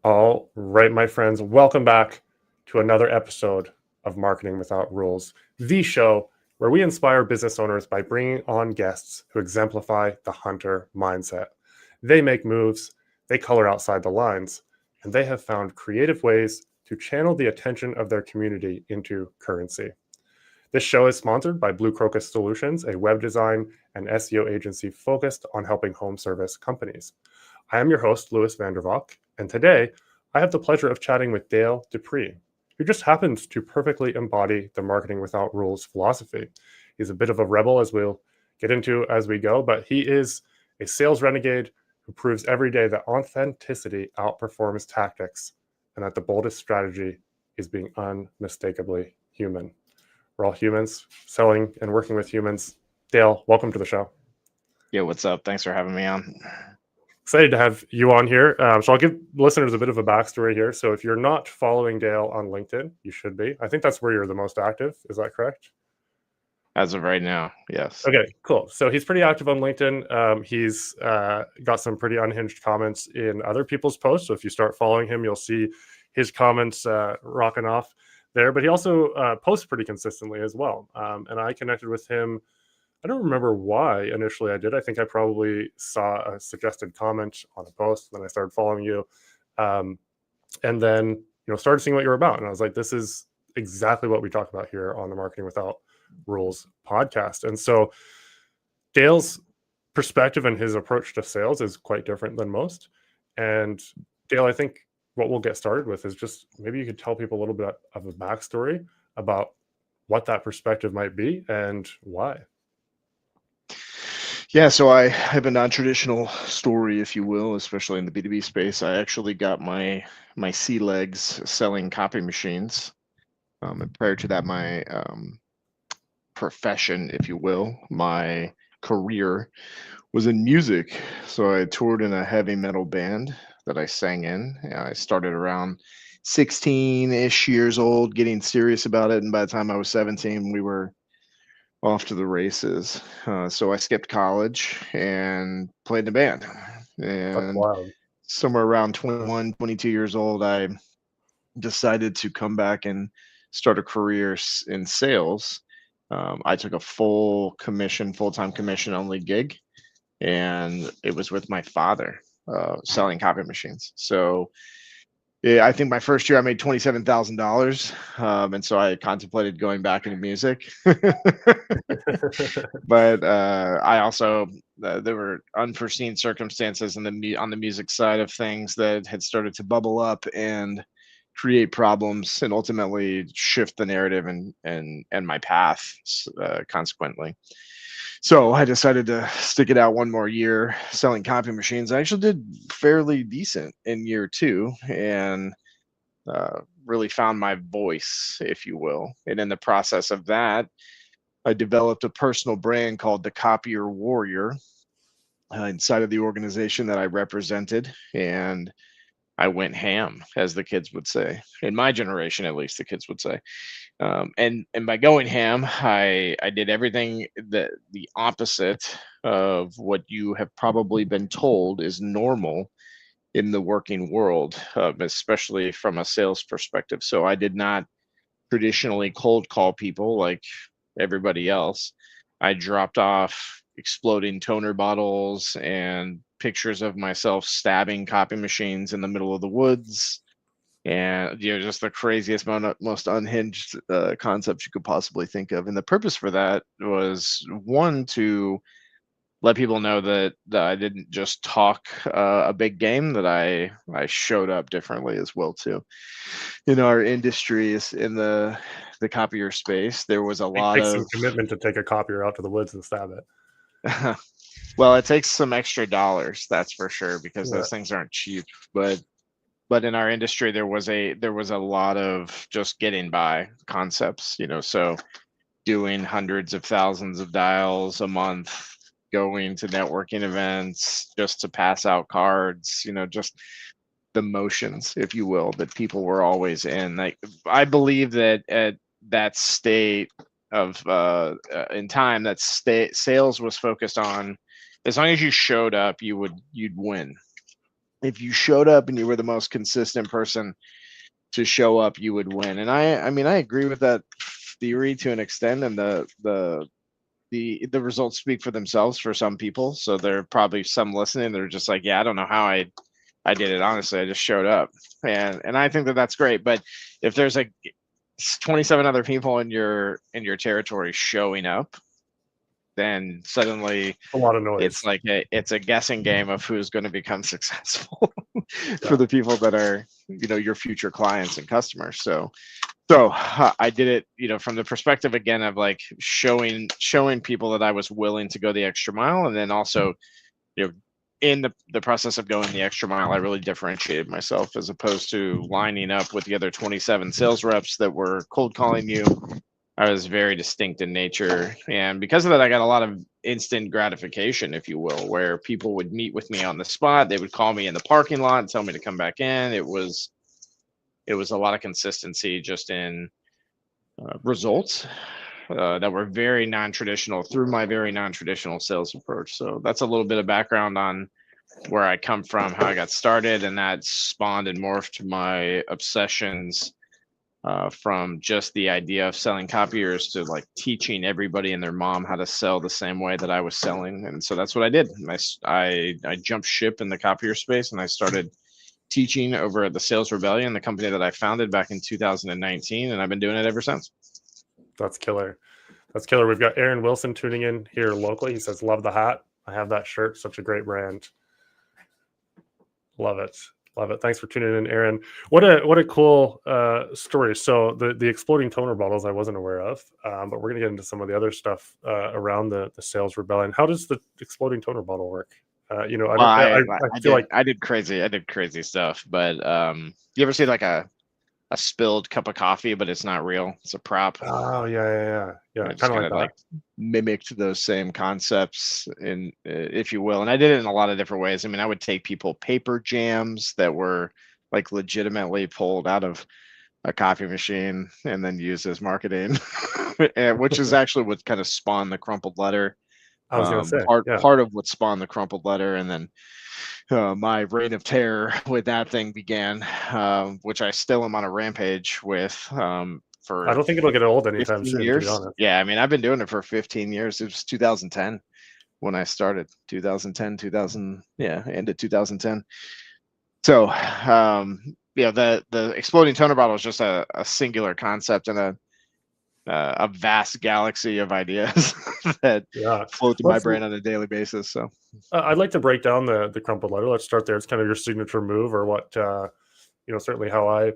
All right, my friends, welcome back to another episode of Marketing Without Rules, the show where we inspire business owners by bringing on guests who exemplify the hunter mindset. They make moves, they color outside the lines, and they have found creative ways to channel the attention of their community into currency. This show is sponsored by Blue Crocus Solutions, a web design and SEO agency focused on helping home service companies. I am your host, Louis Vandervalk, and today I have the pleasure of chatting with Dale Dupree, who just happens to perfectly embody the Marketing Without Rules philosophy. He's a bit of a rebel, as we'll get into as we go, but he is a sales renegade who proves every day that authenticity outperforms tactics and that the boldest strategy is being unmistakably human. We're all humans, selling and working with humans. Dale, welcome to the show. Yeah, what's up? Thanks for having me on. Excited to have you on here. So I'll give listeners a bit of a backstory here. So if you're not following Dale on LinkedIn, you should be. I think that's where you're the most active. Is that correct? As of right now, yes. Okay, cool. So he's pretty active on LinkedIn. He's got some pretty unhinged comments in other people's posts. So if you start following him, you'll see his comments rocking off there. But he also posts pretty consistently as well. And I connected with him. I don't remember why initially I did. I think I probably saw a suggested comment on a post, then I started following you, and then started seeing what you're about, and I was like, this is exactly what we talk about here on the Marketing Without Rules podcast. And so Dale's perspective and his approach to sales is quite different than most. And Dale, I think what we'll get started with is just maybe you could tell people a little bit of a backstory about what that perspective might be and why. Yeah, so I have a non-traditional story, if you will, especially in the B2B space. I actually got my sea legs selling copy machines. And prior to that, my profession, if you will, my career was in music. So I toured in a heavy metal band that I sang in. I started around 16-ish years old, getting serious about it. And by the time I was 17, we were off to the races. So I skipped college and played in a band. That's And wild. somewhere around 21, 22 years old, I decided to come back and start a career in sales. I took a full-time commission only gig, and it was with my father selling copy machines. So yeah, I think my first year I made $27,000, and so I contemplated going back into music. But I also there were unforeseen circumstances on the music side of things that had started to bubble up and create problems, and ultimately shift the narrative and my path consequently. So I decided to stick it out one more year selling copy machines. I actually did fairly decent in year two, and really found my voice, if you will. And in the process of that, I developed a personal brand called the Copier Warrior inside of the organization that I represented. And I went ham, as the kids would say. In my generation, at least, the kids would say. And by going ham, I did everything the opposite of what you have probably been told is normal in the working world, especially from a sales perspective. So I did not traditionally cold call people like everybody else. I dropped off exploding toner bottles and pictures of myself stabbing copy machines in the middle of the woods, and just the craziest, most unhinged concepts you could possibly think of. And the purpose for that was, one, to let people know that I didn't just talk a big game, that I showed up differently as well too. In our industry, is in the copier space, there was a It lot takes some of commitment to take a copier out to the woods and stab it. well, it takes some extra dollars, that's for sure, because Yeah. those things aren't cheap. But in our industry, there was a lot of just getting by concepts, so doing hundreds of thousands of dials a month, going to networking events just to pass out cards, just the motions, if you will, that people were always in. Like, I believe that at that state of in time, that sales was focused on, as long as you showed up, you'd win. if you showed up and you were the most consistent person to show up, you would win. And I mean, I agree with that theory to an extent, and the results speak for themselves for some people. So there are probably some listening that are just like, yeah, I don't know how I did it. Honestly, I just showed up, and I think that that's great. But if there's like 27 other people in your territory showing up, then suddenly A lot of noise. it's like it's a guessing game of who's going to become successful for the people that are, you know, your future clients and customers. So I did it, you know, from the perspective again of like showing people that I was willing to go the extra mile, and then also, you know, in the process of going the extra mile, I really differentiated myself as opposed to lining up with the other 27 sales reps that were cold calling you. I was very distinct in nature, and because of that, I got a lot of instant gratification, if you will, where people would meet with me on the spot. They would call me in the parking lot and tell me to come back in. It was a lot of consistency just in results that were very non-traditional through my very non-traditional sales approach. So that's a little bit of background on where I come from, how I got started, and that spawned and morphed my obsessions from just the idea of selling copiers to like teaching everybody and their mom how to sell the same way that I was selling. And so that's what I did. I jumped ship in the copier space, and I started teaching over at the Sales Rebellion, the company that I founded back in 2019, and I've been doing it ever since. That's killer. That's killer. We've got Aaron Wilson tuning in here locally. He says, "Love the hat. I have that shirt. Such a great brand. Love it. Love it. Thanks for tuning in, Aaron. What a cool story. So the exploding toner bottles I wasn't aware of, but we're gonna get into some of the other stuff around the Sales Rebellion. How does the exploding toner bottle work? You know, I feel like I did crazy stuff. But you ever see like a spilled cup of coffee, but it's not real? It's a prop. oh yeah. I Kind just of kind of like like mimicked those same concepts, in if you will, and I did it in a lot of different ways. I mean, I would take people paper jams that were like legitimately pulled out of a coffee machine and then used as marketing, which is actually what kind of spawned the crumpled letter. I was gonna say. Yeah. Part of what spawned the crumpled letter, and then my reign of terror with that thing began, which I still am on a rampage with. I For don't think it'll get old anytime 15 soon, to be years. honest. Yeah, I mean, I've been doing it for 15 years. It was 2010 when I started. 2010, 2000, yeah, end of 2010. So, you know, the exploding toner bottle is just a singular concept and a vast galaxy of ideas that Yeah. flow through my brain on a daily basis. So, I'd like to break down the crumpled letter. Let's start there. It's kind of your signature move, or what you know, certainly how I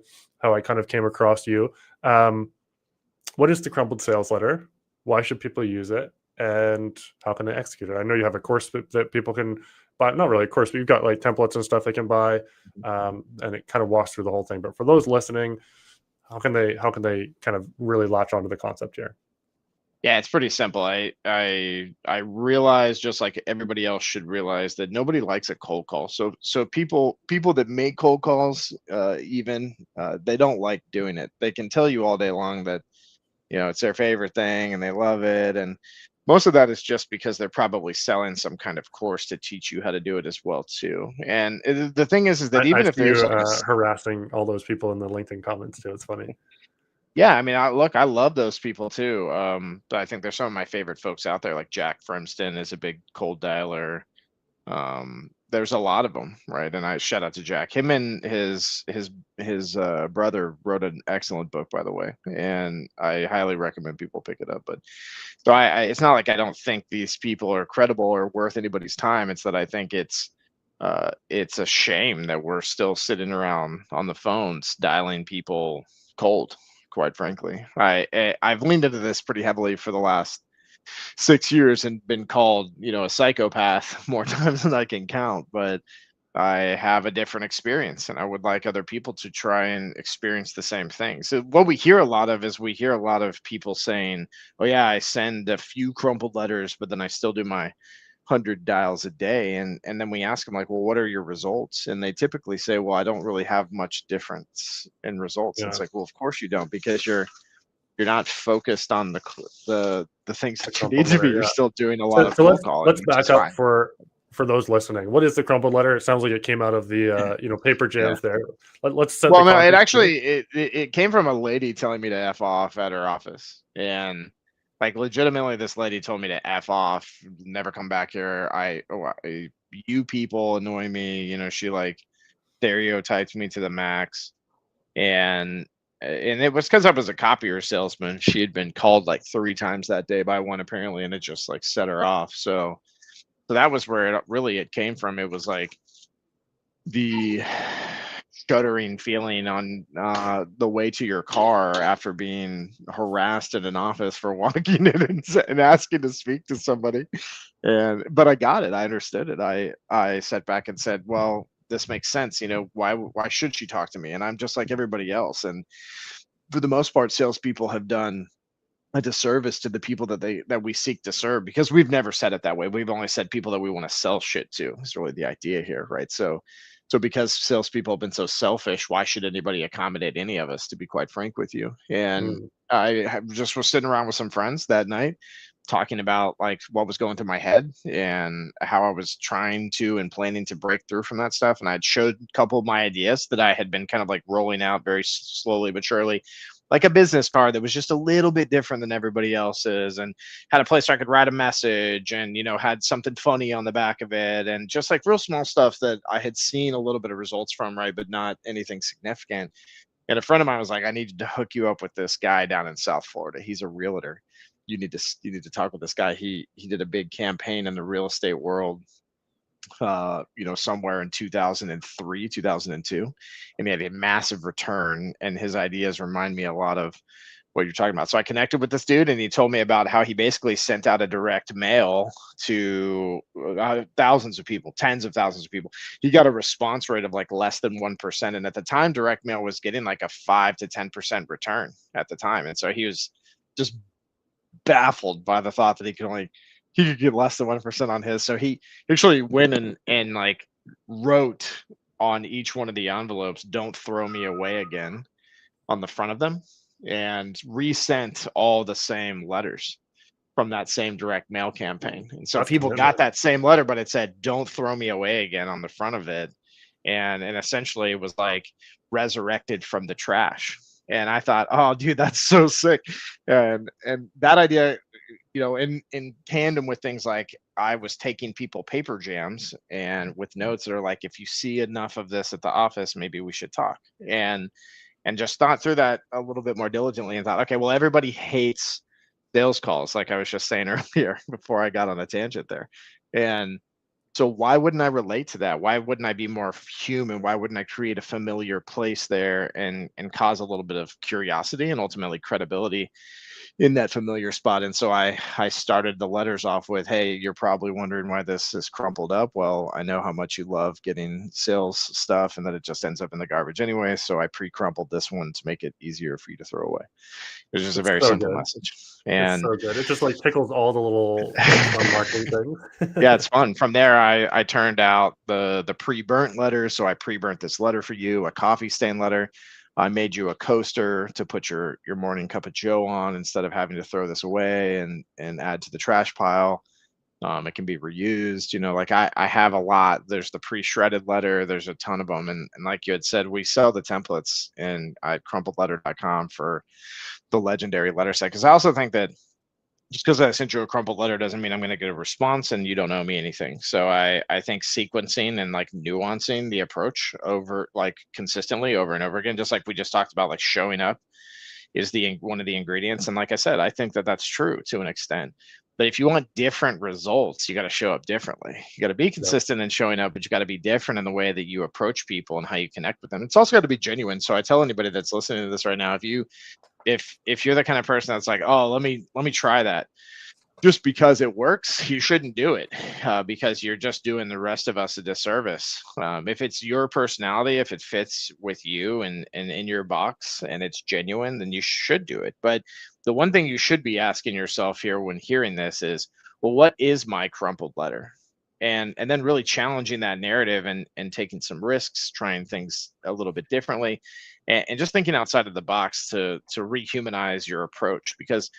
kind of came across you. What is the crumpled sales letter? Why should people use it? And how can they execute it? I know you have a course that people can buy. Not really a course, but you've got like templates and stuff they can buy, and it kind of walks through the whole thing. But for those listening, how can they kind of really latch onto the concept here? yeah, it's pretty simple. I realize, just like everybody else should realize, that nobody likes a cold call. So people that make cold calls, even they don't like doing it. They can tell you all day long that, you know, it's their favorite thing and they love it, and most of that is just because they're probably selling some kind of course to teach you how to do it as well too. And the thing is that I even if see you there's like harassing all those people in the LinkedIn comments too. It's funny. yeah, I mean, I love those people too. But I think there's some of my favorite folks out there, like Jack Fremston is a big cold dialer. There's a lot of them, right? And I shout out to Jack. Him and his brother wrote an excellent book, by the way, and I highly recommend people pick it up. But so it's not like I don't think these people are credible or worth anybody's time. It's that I think it's a shame that we're still sitting around on the phones dialing people cold. Quite frankly, I've leaned into this pretty heavily for the last 6 years and been called, you know, a psychopath more times than I can count. But I have a different experience, and I would like other people to try and experience the same thing. So what we hear a lot of is people saying, "Oh yeah, I send a few crumpled letters, but then I still do my 100 dials a day." And then we ask them, like, well, what are your results? And they typically say, well, I don't really have much difference in results. And Yeah. it's like, well, of course you don't, because you're not focused on the things The that you need crumpled to be. letter. You're Yeah. still doing a lot of So cold calling, let's which is back up fine. for for those listening, what is the crumpled letter? It sounds like it came out of the paper Yeah. jams there. Let's set the Well, no, it context here. actually it came from a lady telling me to F off at her office. And like legitimately this lady told me to F off, never come back here. You people annoy me, she like stereotyped me to the max. And it was because I was a copier salesman. She had been called like 3 times that day by one apparently, and it just like set her off. So that was where it came from. It was like the shuddering feeling on the way to your car after being harassed in an office for walking in and asking to speak to somebody. But I got it. I understood it. I sat back and said, well, this makes sense. Why should she talk to me? And I'm just like everybody else. And for the most part, salespeople have done a disservice to the people that we seek to serve, because we've never said it that way. We've only said people that we want to sell shit to. It's really the idea here, right? So because salespeople have been so selfish, why should anybody accommodate any of us? To be quite frank with you, and Mm, just was sitting around with some friends that night, talking about like what was going through my head and how I was trying to and planning to break through from that stuff. And I'd showed a couple of my ideas that I had been kind of like rolling out very slowly but surely, like a business card that was just a little bit different than everybody else's, and had a place where I could write a message and, had something funny on the back of it, and just like real small stuff that I had seen a little bit of results from, right? But not anything significant. And a friend of mine was like, I need to hook you up with this guy down in South Florida. He's a realtor. You need to talk with this guy. He did a big campaign in the real estate world, somewhere in 2003, 2002, and he had a massive return. And his ideas remind me a lot of what you're talking about. So I connected with this dude, and he told me about how he basically sent out a direct mail to thousands of people, tens of thousands of people. He got a response rate of like less than 1%. And at the time, direct mail was getting like a 5 to 10% return at the time. And so he was just baffled by the thought that he could get less than 1% on his. So he actually went and like wrote on each one of the envelopes, "Don't throw me away again," on the front of them, and resent all the same letters from that same direct mail campaign. And so that's people commitment. got that same letter, but it said, "Don't throw me away again," on the front of it. And essentially it was like resurrected from the trash. And I thought, oh dude, that's so sick. And that idea, in tandem with things like I was taking people paper jams and with notes that are like, if you see enough of this at the office, maybe we should talk. And just thought through that a little bit more diligently and thought, okay, well, everybody hates sales calls, like I was just saying earlier before I got on a tangent there. And so why wouldn't I relate to that? Why wouldn't I be more human? Why wouldn't I create a familiar place there and cause a little bit of curiosity and ultimately credibility in that familiar spot? And so I started the letters off with, "Hey, you're probably wondering why this is crumpled up. Well, I know how much you love getting sales stuff and that it just ends up in the garbage anyway. So I pre-crumpled this one to make it easier for you to throw away." It was just a It's very so simple good. message. It's And so good. It just like tickles all the little fun marketing yeah, things. it's fun. From there, I turned out the pre-burnt letters. So I pre-burnt this letter for you, a coffee stain letter. I made you a coaster to put your morning cup of Joe on instead of having to throw this away and add to the trash pile. It can be reused. Like I have a lot. There's the pre-shredded letter. There's a ton of them. And like you had said, we sell the templates in at crumpledletter.com for the legendary letter set. Because I also think that just because I sent you a crumpled letter doesn't mean I'm going to get a response and you don't owe me anything. So I think sequencing and like nuancing the approach over like consistently over and over again, just like we just talked about, like showing up is the one of the ingredients. And like I said, I think that that's true to an extent. But if you want different results, you got to show up differently. You got to be Yep. consistent in showing up, but you got to be different in the way that you approach people and how you connect with them. It's also got to be genuine. So I tell anybody that's listening to this right now, if you're the kind of person that's like, oh, let me try that just because it works, you shouldn't do it, because you're just doing the rest of us a disservice. If it's your personality, if it fits with you and in your box and it's genuine, then you should do it. But the one thing you should be asking yourself here when hearing this is, well, what is my crumpled letter? And then really challenging that narrative and taking some risks, trying things a little bit differently, and just thinking outside of the box to rehumanize your approach. Because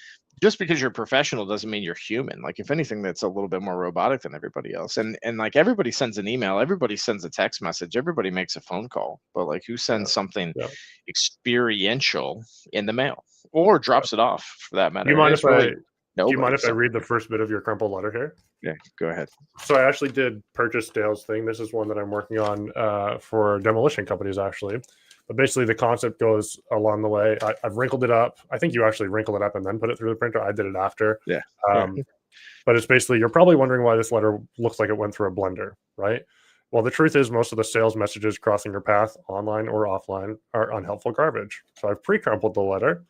just because you're professional doesn't mean you're human. Like if anything, that's a little bit more robotic than everybody else. And like everybody sends an email, everybody sends a text message, everybody makes a phone call, but like who Yeah. sends something Yeah. experiential in the mail or drops it off for that Do you matter? mind It's if I really nobody. So read the first bit of your crumpled letter here? yeah, go ahead. So I actually did purchase Dale's thing. This is one that I'm working on for demolition companies, actually. But basically, the concept goes along the way. I've wrinkled it up. I think you actually wrinkle it up and then put it through the printer. I did it after. Yeah. But it's basically, you're probably wondering why this letter looks like it went through a blender, right? Well, the truth is, most of the sales messages crossing your path, online or offline, are unhelpful garbage. So I've pre-crumpled the letter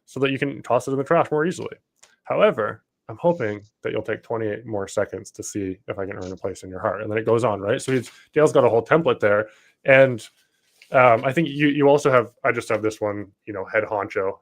so that you can toss it in the trash more easily. However, I'm hoping that you'll take 28 more seconds to see if I can earn a place in your heart. And then it goes on, right? So Dale's got a whole template there. And I think you also have, I just have this one, head honcho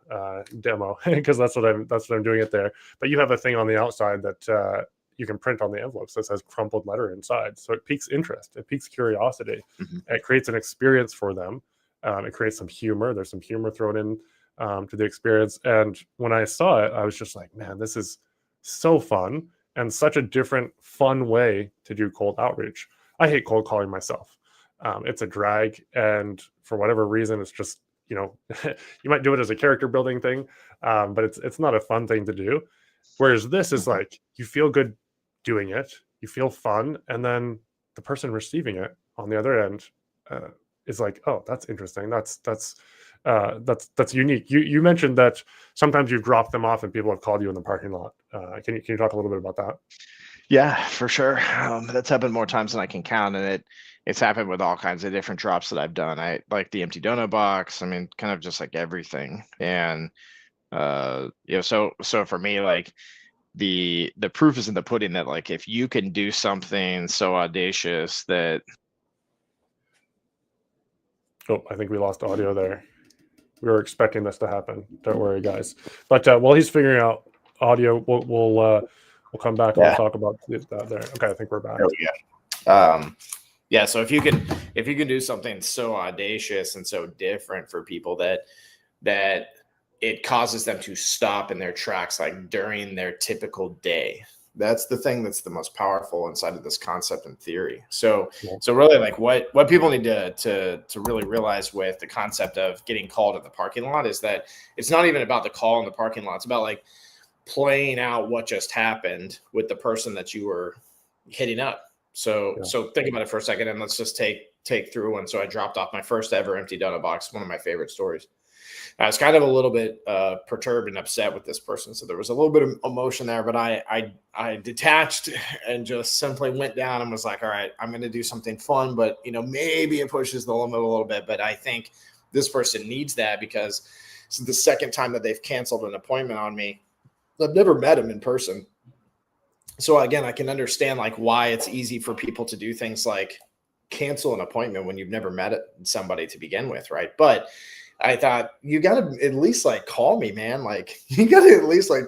demo because that's what I'm doing it there. But you have a thing on the outside that you can print on the envelopes that says crumpled letter inside. So it piques interest, it piques curiosity, it creates an experience for them. It creates some humor. There's some humor thrown in to the experience. And when I saw it, I was just like, man, this is so fun and such a different, fun way to do cold outreach. I hate cold calling myself. It's a drag, and for whatever reason, it's just you might do it as a character building thing, but it's not a fun thing to do. Whereas this is like you feel good doing it, you feel fun, and then the person receiving it on the other end is like, oh, that's interesting. That's unique. You mentioned that sometimes you've dropped them off and people have called you in the parking lot. Can you talk a little bit about that? Yeah, for sure. That's happened more times than I can count, and it's happened with all kinds of different drops that I've done. I like the empty donut box. I mean, kind of just like everything. And so for me, like the proof is in the pudding that like if you can do something so audacious that. Oh, I think we lost audio there. We were expecting this to happen. Don't worry, guys. But while he's figuring out audio, we'll come back and we'll talk about that there. Okay, I think we're back. There we go. Yeah, so if you can do something so audacious and so different for people that it causes them to stop in their tracks, like during their typical day. That's the thing that's the most powerful inside of this concept and theory. So really, like what people need to really realize with the concept of getting called at the parking lot is that it's not even about the call in the parking lot. It's about like playing out what just happened with the person that you were hitting up. So think about it for a second, and let's just take through one. So I dropped off my first ever empty donut box, one of my favorite stories. I was kind of a little bit perturbed and upset with this person. So there was a little bit of emotion there, but I detached and just simply went down and was like, all right, I'm going to do something fun, but maybe it pushes the limit a little bit. But I think this person needs that because this is the second time that they've canceled an appointment on me. I've never met him in person. So again, I can understand like why it's easy for people to do things like cancel an appointment when you've never met somebody to begin with. Right. But I thought you got to at least like call me, man. Like you got to at least like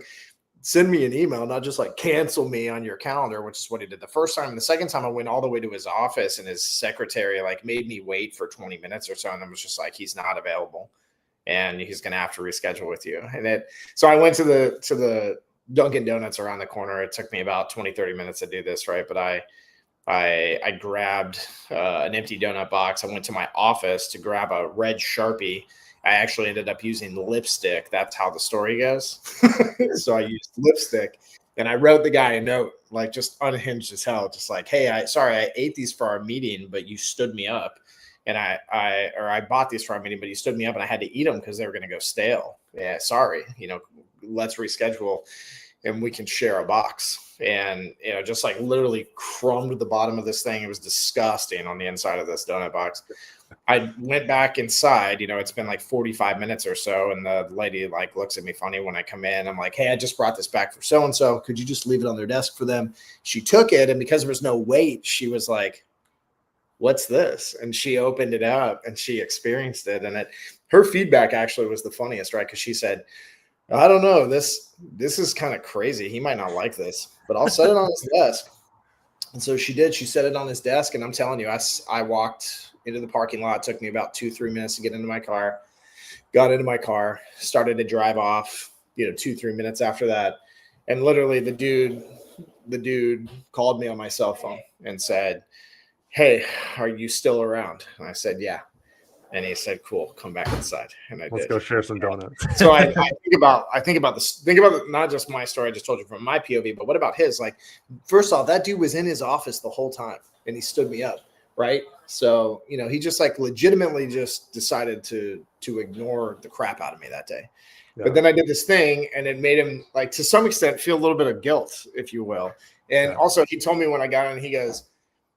send me an email, not just like cancel me on your calendar, which is what he did the first time. And the second time I went all the way to his office and his secretary like made me wait for 20 minutes or so. And I was just like, he's not available and he's going to have to reschedule with you. So I went to the Dunkin' Donuts around the corner. It took me about 20, 30 minutes to do this. Right. But I grabbed an empty donut box. I went to my office to grab a red Sharpie. I actually ended up using lipstick. That's how the story goes. So I used lipstick and I wrote the guy a note, like just unhinged as hell. Just like, hey, I ate these for our meeting, but you stood me up. And I bought these for our meeting, but you stood me up and I had to eat them because they were going to go stale. Yeah, sorry. Let's reschedule and we can share a box. And, just like literally crumbed the bottom of this thing. It was disgusting on the inside of this donut box. I went back inside, it's been like 45 minutes or so. And the lady like looks at me funny when I come in. I'm like, hey, I just brought this back for so-and-so. Could you just leave it on their desk for them? She took it. And because there was no wait, she was like, what's this? And she opened it up and she experienced it. And her feedback actually was the funniest, right? Because she said, I don't know. This is kind of crazy. He might not like this, but I'll set it on his desk. And so she did. She set it on his desk. And I'm telling you, I walked into the parking lot. It took me about 2-3 minutes to get into my car. Got into my car, started to drive off. 2-3 minutes after that. And literally the dude called me on my cell phone and said, "Hey, are you still around?" And I said, "Yeah." And he said, "Cool, come back inside." And I Let's did. go share some donuts. So I think about not just my story I just told you from my POV, but what about his? Like, first off, that dude was in his office the whole time and he stood me up, right? So, he just like legitimately just decided to ignore the crap out of me that day. Yeah. But then I did this thing and it made him, like, to some extent feel a little bit of guilt, if you will. And also he told me when I got in, he goes,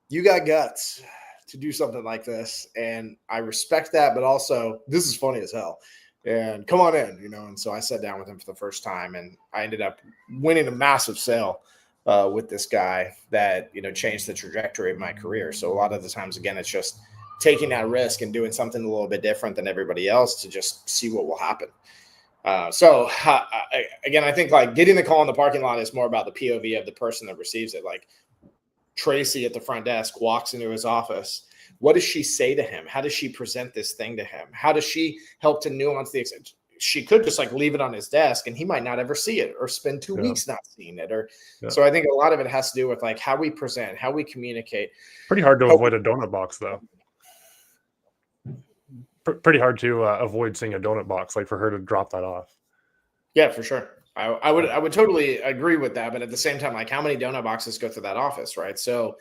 "You got guts to do something like this, and I respect that, but also this is funny as hell, and come on in," And so I sat down with him for the first time, and I ended up winning a massive sale with this guy that changed the trajectory of my career. So a lot of the times, again, it's just taking that risk and doing something a little bit different than everybody else to just see what will happen. Again, I think like getting the call in the parking lot is more about the POV of the person that receives it. Like, Tracy at the front desk walks into his office. What does she say to him? How does she present this thing to him? How does she help to nuance the? She could just like leave it on his desk and he might not ever see it, or spend 2 weeks not seeing it. So I think a lot of it has to do with like how we present, how we communicate. Pretty hard to avoid a donut box, though. Pretty hard to avoid seeing a donut box, like for her to drop that off. Yeah, for sure. I would totally agree with that, but at the same time, like, how many donut boxes go through that office, right? So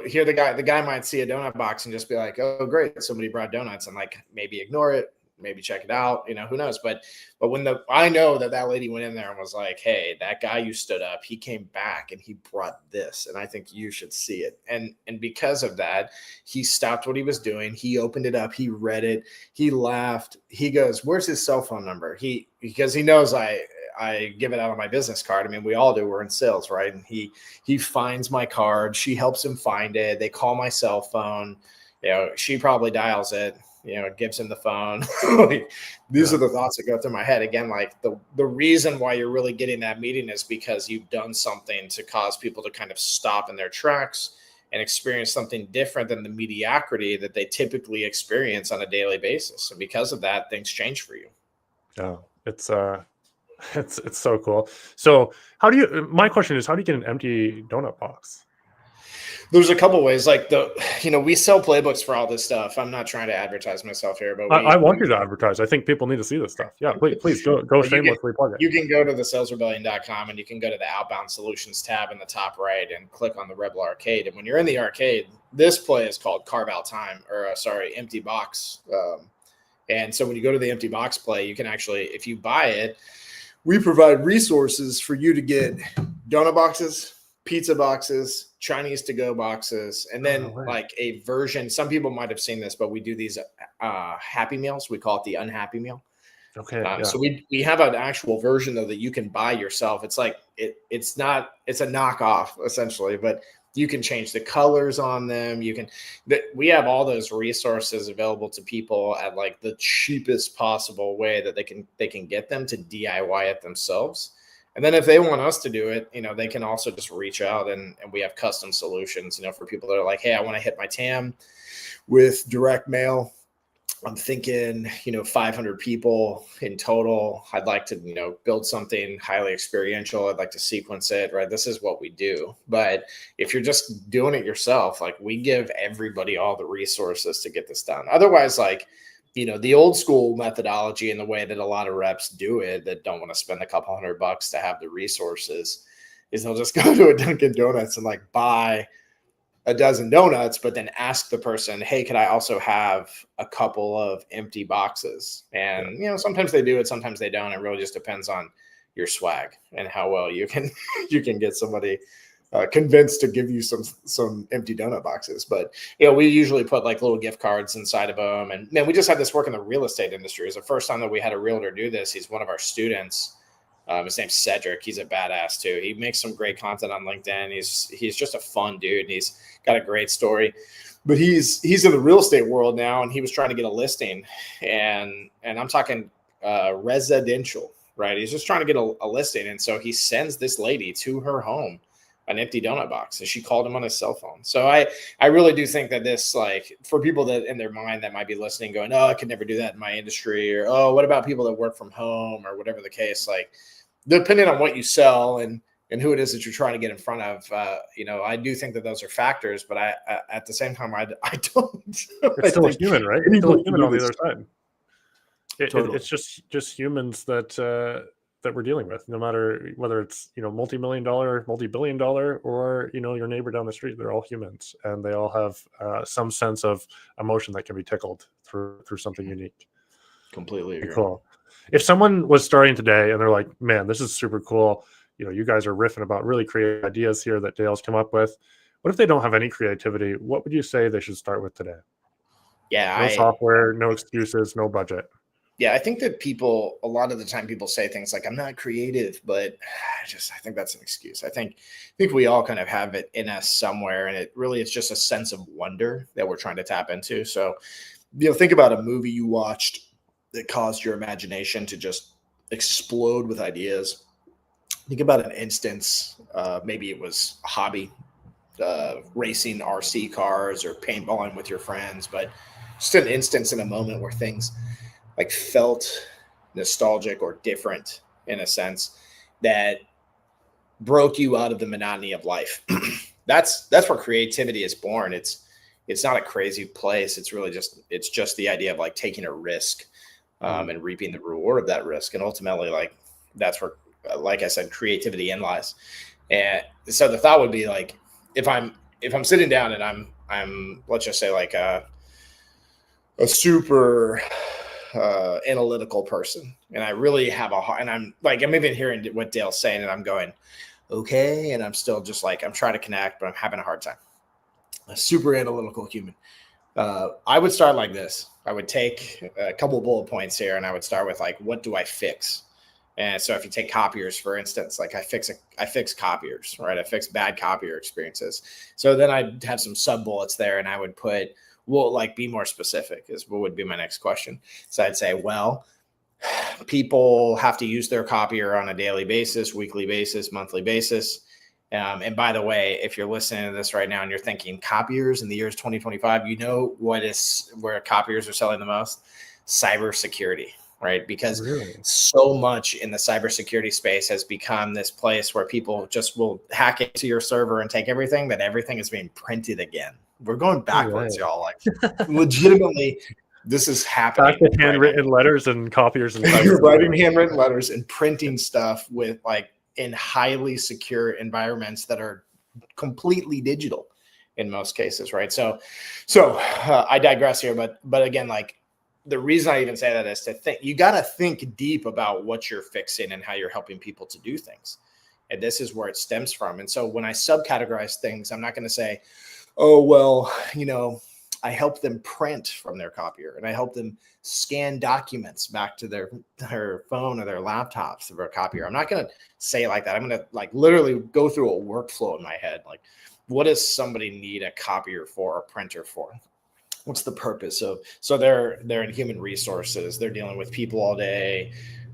here the guy might see a donut box and just be like, "Oh, great, somebody brought donuts," and like maybe ignore it, maybe check it out, who knows? But when I know that lady went in there and was like, "Hey, that guy you stood up, he came back and he brought this, and I think you should see it." And because of that, he stopped what he was doing. He opened it up. He read it. He laughed. He goes, "Where's his cell phone number?" Because he knows I give it out on my business card. I mean, we all do. We're in sales, right? And he finds my card. She helps him find it. They call my cell phone. She probably dials it. Gives him the phone. These are the thoughts that go through my head. Again, like the reason why you're really getting that meeting is because you've done something to cause people to kind of stop in their tracks and experience something different than the mediocrity that they typically experience on a daily basis. And because of that, things change for you. Yeah, it's so cool. So my question is, how do you get an empty donut box? There's a couple ways. Like we sell playbooks for all this stuff. I'm not trying to advertise myself here, but I want you to advertise. I think people need to see this stuff. Yeah, please go shamelessly plug it. You can go to thesalesrebellion.com and you can go to the Outbound Solutions tab in the top right and click on the Rebel Arcade. And when you're in the arcade, this play is called Carve Out Time, Empty Box. And so when you go to the Empty Box play, you can actually, if you buy it, we provide resources for you to get donut boxes, pizza boxes, Chinese to-go boxes, and then like a version. Some people might have seen this, but we do these Happy Meals. We call it the Unhappy Meal. Okay. So we have an actual version though that you can buy yourself. It's like it's a knockoff essentially, but you can change the colors on them. We have all those resources available to people at like the cheapest possible way that they can get them to DIY it themselves. And then if they want us to do it, they can also just reach out and we have custom solutions, for people that are like, "Hey, I want to hit my TAM with direct mail. I'm thinking, 500 people in total. I'd like to, build something highly experiential. I'd like to sequence it, right? This is what we do." But if you're just doing it yourself, like, we give everybody all the resources to get this done. Otherwise, like, the old school methodology and the way that a lot of reps do it that don't want to spend a couple $100 to have the resources is they'll just go to a Dunkin' Donuts and like buy a dozen donuts, but then ask the person, "Hey, could I also have a couple of empty boxes?" And, sometimes they do it, sometimes they don't. It really just depends on your swag and how well you can get somebody convinced to give you some empty donut boxes. But, we usually put like little gift cards inside of them. And man, we just had this work in the real estate industry. It was the first time that we had a realtor do this. He's one of our students. His name's Cedric. He's a badass too. He makes some great content on LinkedIn. He's just a fun dude. And he's got a great story, but he's in the real estate world now. And he was trying to get a listing, and I'm talking residential, right? He's just trying to get a listing. And so he sends this lady to her home an empty donut box, and she called him on his cell phone. So I really do think that this, like, for people that in their mind that might be listening going, oh, I could never do that in my industry, or oh, what about people that work from home, or whatever the case, like, depending on what you sell and who it is that you're trying to get in front of, I do think that those are factors, but I at the same time, I don't. It's still a human, right? It's still a human on the other side. Totally. It's just humans that we're dealing with, no matter whether it's multi-million-dollar, multi-billion-dollar, or your neighbor down the street. They're all humans, and they all have some sense of emotion that can be tickled through something unique. Completely agree. Cool. If someone was starting today and they're like, man, this is super cool, you guys are riffing about really creative ideas here that Dale's come up with. What if they don't have any creativity? What would you say they should start with today? Yeah, no software, no excuses, no budget. Yeah, I think that a lot of the time people say things like, I'm not creative, but I think that's an excuse. I think we all kind of have it in us somewhere, and it's just a sense of wonder that we're trying to tap into. So, think about a movie you watched that caused your imagination to just explode with ideas. Think about an instance, maybe it was a hobby, racing RC cars or paintballing with your friends, but just an instance in a moment where things like felt nostalgic or different in a sense that broke you out of the monotony of life. That's where creativity is born. It's not a crazy place. It's really just the idea of like taking a risk and reaping the reward of that risk. And ultimately, like, that's where, like I said, creativity in lies. And so the thought would be like, if I'm sitting down and I'm let's just say like a super analytical person, and I really have and I'm even hearing what Dale's saying, and I'm going, okay, and I'm still just like, I'm trying to connect, but I'm having a hard time. A super analytical human. I would start like this. I would take a couple of bullet points here, and I would start with like, what do I fix? And so if you take copiers, for instance, like I fix copiers, right? I fix bad copier experiences. So then I'd have some sub bullets there, and I would put, well, like, be more specific is what would be my next question. So I'd say, well, people have to use their copier on a daily basis, weekly basis, monthly basis. And by the way, if you're listening to this right now and you're thinking copiers in the years 2025, where copiers are selling the most? Cybersecurity, right? Because so much in the cybersecurity space has become this place where people just will hack into your server and take everything, but everything is being printed again. We're going backwards, y'all. Like, legitimately, this is happening. Back to handwritten letters and copiers and writing handwritten letters and printing stuff with like in highly secure environments that are completely digital in most cases, right? So I digress here, but again, like, the reason I even say that is to think, you got to think deep about what you're fixing and how you're helping people to do things. And this is where it stems from. And so when I subcategorize things, I'm not going to say, oh, well, I help them print from their copier, and I help them scan documents back to their phone or their laptops through a copier. I'm not going to say it like that. I'm going to like literally go through a workflow in my head. Like, what does somebody need a copier for, a printer for? What's the purpose of? So they're in human resources. They're dealing with people all day.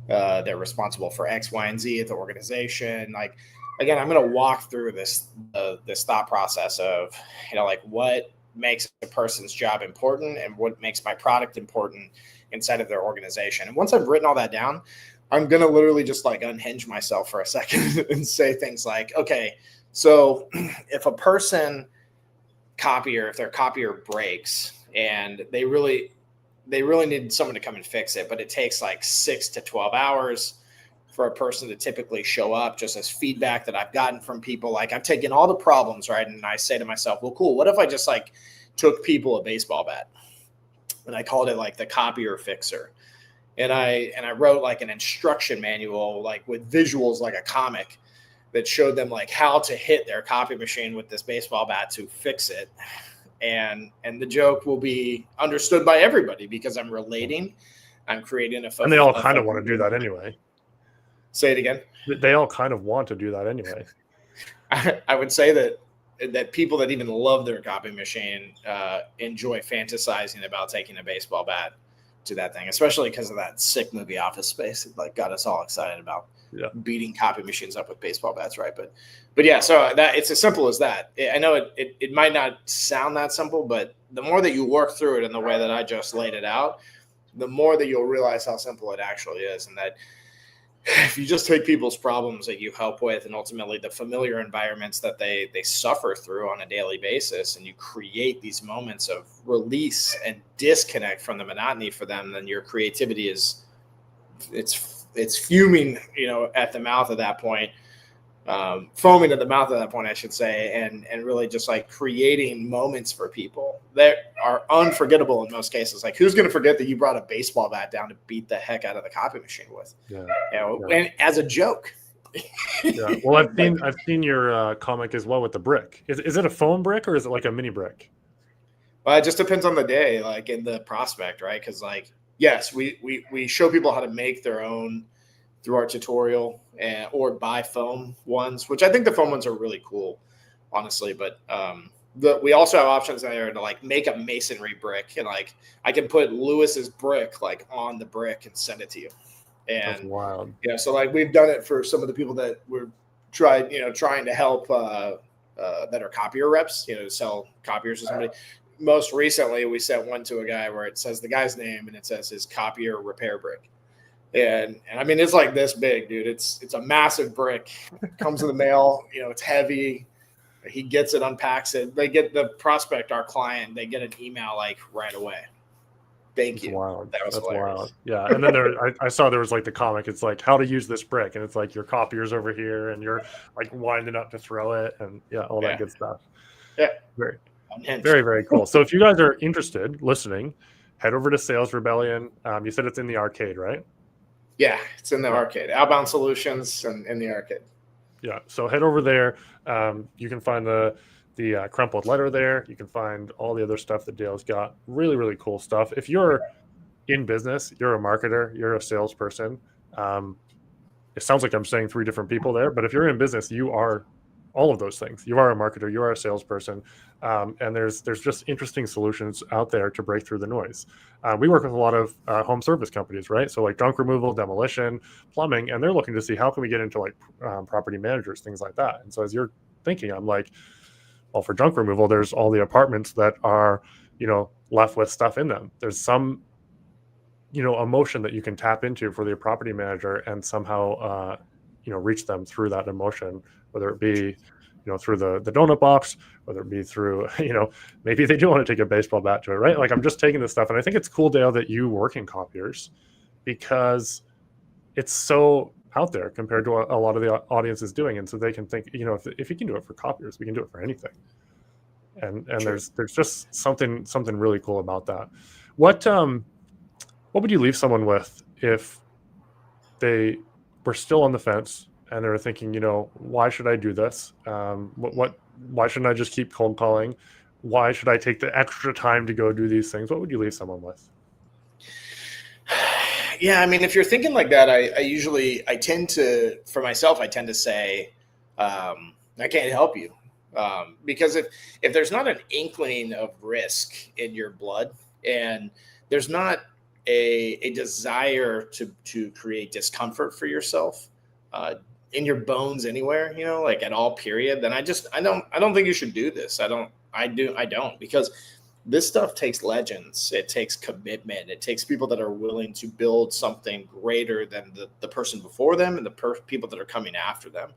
They're responsible for X, Y, and Z at the organization. Like, again, I'm going to walk through this thought process of, like, what makes a person's job important and what makes my product important inside of their organization. And once I've written all that down, I'm going to literally just like unhinge myself for a second and say things like, okay, so if a person if their copier breaks and they really need someone to come and fix it, but it takes like 6 to 12 hours for a person to typically show up, just as feedback that I've gotten from people. Like, I've taken all the problems, right? And I say to myself, well, cool. What if I just like took people a baseball bat and I called it like the copier fixer? And I wrote like an instruction manual, like with visuals, like a comic that showed them like how to hit their copy machine with this baseball bat to fix it. And the joke will be understood by everybody because I'm relating, I'm creating a. And they all kind of want to do that anyway. Say it again. They all kind of want to do that anyway. I would say that people that even love their copy machine enjoy fantasizing about taking a baseball bat to that thing, especially because of that sick movie Office Space. It like got us all excited about beating copy machines up with baseball bats, right? But yeah, so that it's as simple as that. I know it might not sound that simple, but the more that you work through it in the way that I just laid it out, the more that you'll realize how simple it actually is, and that if you just take people's problems that you help with and ultimately the familiar environments that they suffer through on a daily basis, and you create these moments of release and disconnect from the monotony for them, then your creativity is it's fuming, at the mouth at that point, foaming at the mouth at that point, I should say, and really just like creating moments for people that are unforgettable in most cases. Like, who's going to forget that you brought a baseball bat down to beat the heck out of the copy machine with? And as a joke. Yeah. Well, I've seen your comic as well with the brick. Is it a foam brick or is it like a mini brick? Well, it just depends on the day, like in the prospect, right? Because like, yes, we show people how to make their own through our tutorial, or buy foam ones, which I think the foam ones are really cool, honestly. But we also have options there to like make a masonry brick, and like I can put Lewis's brick like on the brick and send it to you. And that's wild. Yeah, so like we've done it for some of the people that we're trying to help that are copier reps, to sell copiers to somebody. Most recently, we sent one to a guy where it says the guy's name and it says his copier repair brick. And I mean, it's like this big, dude. It's a massive brick. It comes in the mail. It's heavy. He gets it, unpacks it. They get the prospect, our client. They get an email like right away. Thank you. Wild. That was That's hilarious. wild. Yeah. And then I saw there was like the comic. It's like how to use this brick, and it's like your copier's over here, and you're like winding up to throw it, and all that good stuff. Yeah. Very, very, very cool. So if you guys are interested, listening, head over to Sales Rebellion. You said it's in the arcade, right? Yeah, it's in the arcade. Outbound Solutions and in the arcade. Yeah, so head over there. You can find the crumpled letter there. You can find all the other stuff that Dale's got. Really, really cool stuff. If you're in business, you're a marketer, you're a salesperson. It sounds like I'm saying three different people there, but if you're in business, you are all of those things. You are a marketer, you are a salesperson, and there's just interesting solutions out there to break through the noise. We work with a lot of home service companies, right? So like junk removal, demolition, plumbing, and they're looking to see how can we get into like property managers, things like that. And so as you're thinking, I'm like, well, for junk removal, there's all the apartments that are, left with stuff in them. There's some, emotion that you can tap into for the property manager and somehow, reach them through that emotion, whether it be, through the donut box, whether it be through, maybe they do want to take a baseball bat to it, right? Like I'm just taking this stuff. And I think it's cool, Dale, that you work in copiers because it's so out there compared to what a lot of the audience is doing. And so they can think, if you can do it for copiers, we can do it for anything. And there's just something really cool about that. What would you leave someone with if they were still on the fence and they're thinking, why should I do this? Why shouldn't I just keep cold calling? Why should I take the extra time to go do these things? What would you leave someone with? Yeah, I mean, if you're thinking like that, I tend to say, I can't help you. Because if there's not an inkling of risk in your blood and there's not a desire to create discomfort for yourself in your bones anywhere, like at all period, then I don't think you should do this. I don't, because this stuff takes legends. It takes commitment. It takes people that are willing to build something greater than the person before them and the people that are coming after them.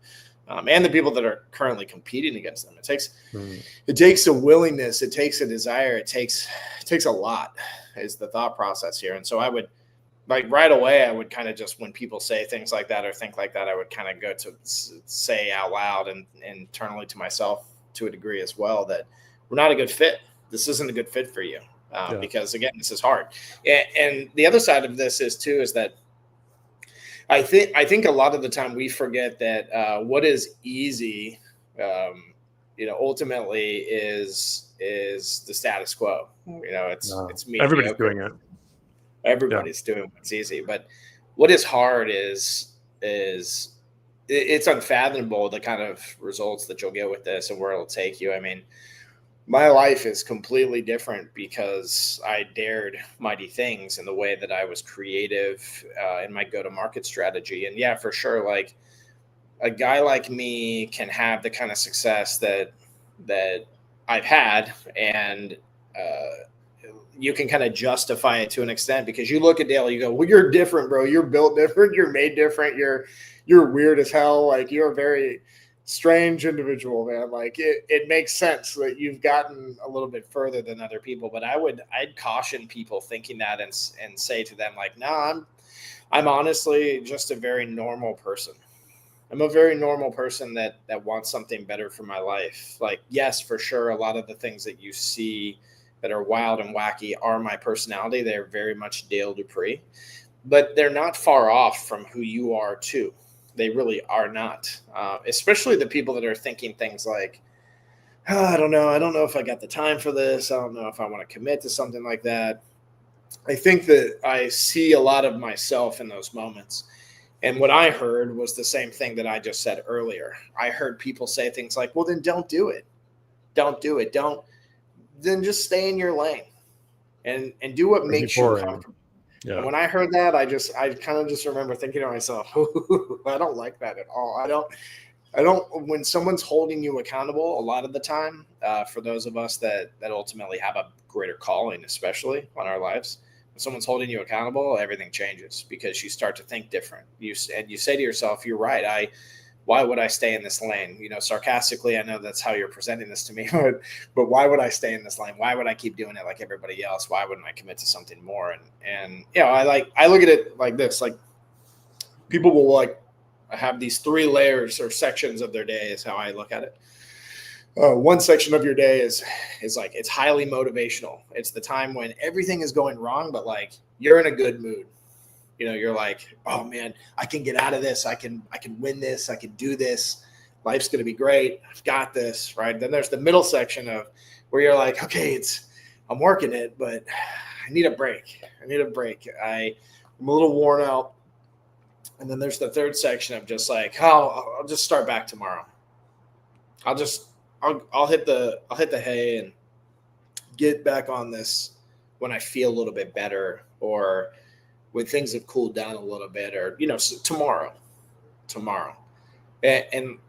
And the people that are currently competing against them. It takes a willingness. It takes a desire. It takes a lot is the thought process here. And so I would like right away, I would kind of just, when people say things like that or think like that, I would kind of go to say out loud and internally to myself to a degree as well, that we're not a good fit. This isn't a good fit for you because again, this is hard. And the other side of this is that I think a lot of the time we forget that what is easy, ultimately is the status quo. It's mediocre. Everybody's doing it. Everybody's doing what's easy, but what is hard is it's unfathomable the kind of results that you'll get with this and where it'll take you. I mean, my life is completely different because I dared mighty things in the way that I was creative in my go-to-market strategy. And yeah, for sure, like a guy like me can have the kind of success that I've had, and you can kind of justify it to an extent because you look at Dale, you go, well, you're different, bro. You're built different. You're made different. You're weird as hell. Like, you're a very strange individual, man. Like, it makes sense that you've gotten a little bit further than other people. But I'd caution people thinking that and say to them, like, no, I'm honestly just a very normal person. I'm a very normal person that wants something better for my life. Like, yes, for sure, a lot of the things that you see that are wild and wacky are my personality. They're very much Dale Dupree, but they're not far off from who you are too. They really are not. Especially the people that are thinking things like, oh, I don't know. I don't know if I got the time for this. I don't know if I want to commit to something like that. I think that I see a lot of myself in those moments. And what I heard was the same thing that I just said earlier. I heard people say things like, well, then don't do it. Don't do it. Then just stay in your lane and do what makes you comfortable. Yeah. And when I heard that, I kind of just remember thinking to myself, I don't like that at all. I don't, when someone's holding you accountable, a lot of the time, for those of us that ultimately have a greater calling, especially on our lives, when someone's holding you accountable, everything changes because you start to think different. You say to yourself, you're right. Why would I stay in this lane? You know, sarcastically, I know that's how you're presenting this to me, but why would I stay in this lane? Why would I keep doing it like everybody else? Why wouldn't I commit to something more? And you know, I look at it like this, like people will like have these 3 layers or sections of their day is how I look at it. One section of your day is like, it's highly motivational. It's the time when everything is going wrong, but like you're in a good mood. You know, you're like, oh man, I can get out of this. I can win this. I can do this. Life's going to be great. I've got this, right? Then there's the middle section of where you're like, okay, I'm working it, but I need a break. I'm a little worn out. And then there's the third section of just like, oh, I'll just start back tomorrow. I'll hit the hay and get back on this when I feel a little bit better, or when things have cooled down a little bit, or, you know, tomorrow. And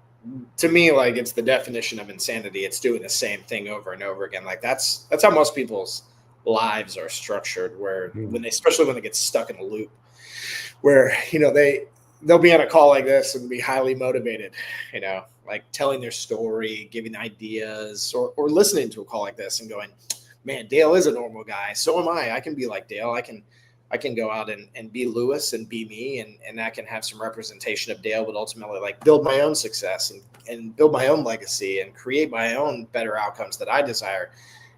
to me, like, it's the definition of insanity. It's doing the same thing over and over again. Like that's how most people's lives are structured, where especially when they get stuck in a loop where, you know, they'll be on a call like this and be highly motivated, you know, like telling their story, giving ideas, or listening to a call like this and going, man, Dale is a normal guy. So am I. I can be like Dale. I can go out and be Lewis and be me, and I can have some representation of Dale, but ultimately like build my own success and build my own legacy and create my own better outcomes that I desire.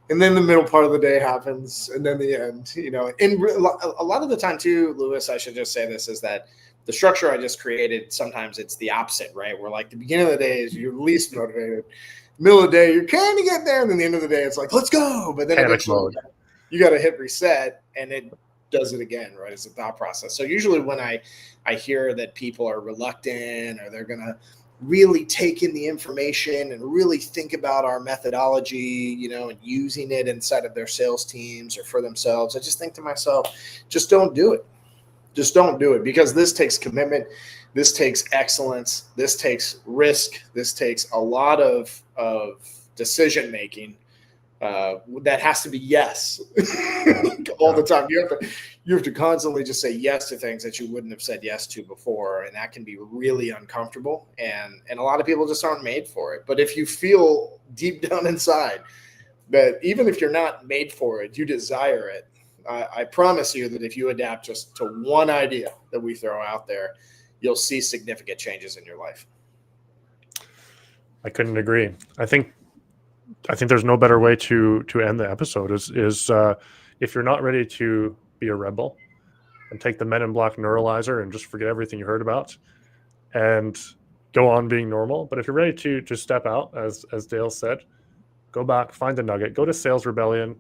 And then the middle part of the day happens, and then the end, you know. And a lot of the time too, Lewis, I should just say this, is that the structure I just created, sometimes it's the opposite, right? Where like the beginning of the day is you're least motivated, middle of the day you're kind of getting there, and then the end of the day it's like, let's go. But then eventually you got to hit reset, and it does it again, right? It's a thought process. So usually when I hear that people are reluctant, or they're gonna really take in the information and really think about our methodology, you know, and using it inside of their sales teams or for themselves, I just think to myself, just don't do it. Just don't do it, because this takes commitment. This takes excellence. This takes risk. This takes a lot of decision making that has to be yes all the time. You have to constantly just say yes to things that you wouldn't have said yes to before, and that can be really uncomfortable. And a lot of people just aren't made for it. But if you feel deep down inside that even if you're not made for it, you desire it, I promise you that if you adapt just to one idea that we throw out there, you'll see significant changes in your life. I couldn't agree. I think there's no better way to end the episode is if you're not ready to be a rebel and take the Men in Black neuralizer and just forget everything you heard about and go on being normal. But if you're ready to step out, as Dale said, go back, find the nugget, go to Sales Rebellion,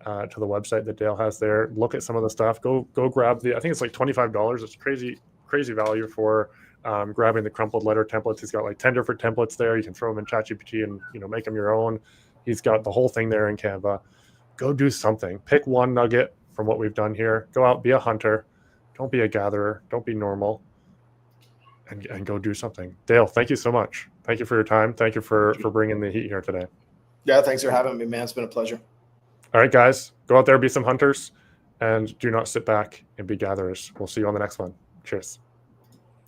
to the website that Dale has there, look at some of the stuff, go grab I think it's like $25. It's crazy value for grabbing the crumpled letter templates. He's got like 10 different templates there. You can throw them in ChatGPT and, you know, make them your own. He's got the whole thing there in Canva. Go do something. Pick one nugget from what we've done here. Go out, be a hunter. Don't be a gatherer. Don't be normal. And go do something. Dale, thank you so much. Thank you for your time. Thank you for bringing the heat here today. Yeah, thanks for having me, man. It's been a pleasure. All right, guys, go out there, be some hunters, and do not sit back and be gatherers. We'll see you on the next one. Cheers.